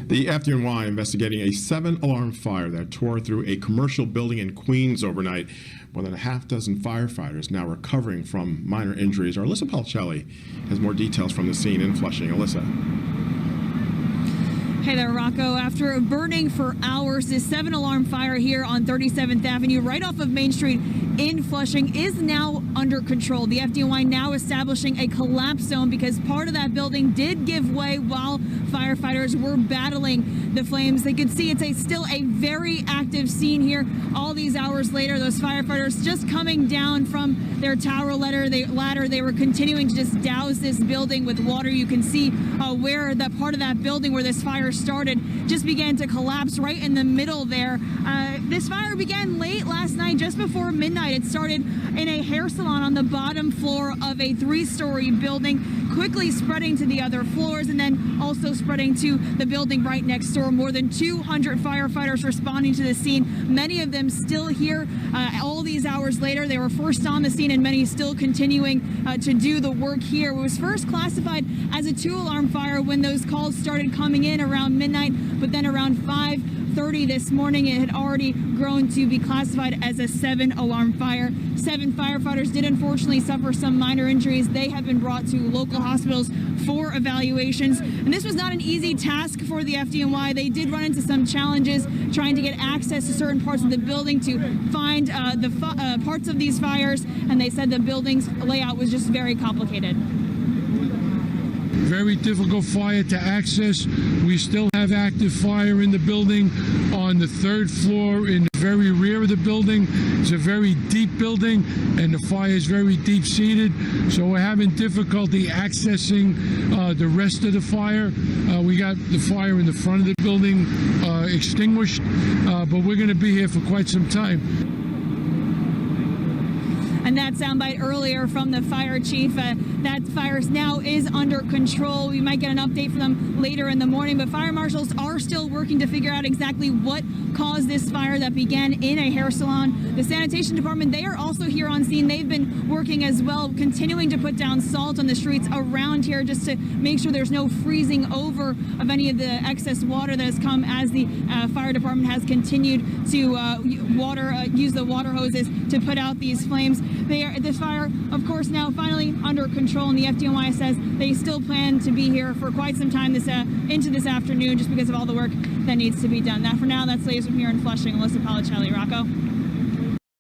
The FDNY investigating a 7-alarm fire that tore through a commercial building in Queens overnight. More than a half dozen firefighters now recovering from minor injuries. Our Alyssa Palcelli has more details from the scene in Flushing. Alyssa. Hey there, Rocco. After burning for hours, this 7-alarm fire here on 37th Avenue, right off of Main Street in Flushing, is now under control. The FDNY now establishing a collapse zone because part of that building did give way while firefighters were battling the flames. They could see it's still a very active scene here. All these hours later, those firefighters just coming down from their tower ladder. They were continuing to just douse this building with water. You can see where that part of that building where this fire started just began to collapse right in the middle there. This fire began late last night, just before midnight. It started in a hair salon on the bottom floor of a 3-story building, quickly spreading to the other floors and then also spreading to the building right next door. More than 200 firefighters responding to the scene, many of them still here all these hours later. They were first on the scene and many still continuing to do the work here. It was first classified as a 2-alarm fire when those calls started coming in around midnight, but then around 5:30 this morning, it had already grown to be classified as a 7-alarm fire. 7 firefighters did unfortunately suffer some minor injuries. They have been brought to local hospitals for evaluations. And this was not an easy task for the FDNY. They did run into some challenges trying to get access to certain parts of the building to find the parts of these fires. And they said the building's layout was just very complicated. Very difficult fire to access. We still have active fire in the building on the 3rd floor in the very rear of the building. It's a very deep building and the fire is very deep seated. So we're having difficulty accessing the rest of the fire. We got the fire in the front of the building extinguished, but we're going to be here for quite some time. And that soundbite earlier from the fire chief, that fire now is under control. We might get an update from them later in the morning, but fire marshals are still working to figure out exactly what caused this fire that began in a hair salon. The sanitation department, they are also here on scene. They've been working as well, continuing to put down salt on the streets around here just to make sure there's no freezing over of any of the excess water that has come as the fire department has continued to use the water hoses to put out these flames. This fire, of course, now finally under control, and the FDNY says they still plan to be here for quite some time into this afternoon just because of all the work that needs to be done. For now, that's the latest from here in Flushing. Alyssa Palcelli, Rocco.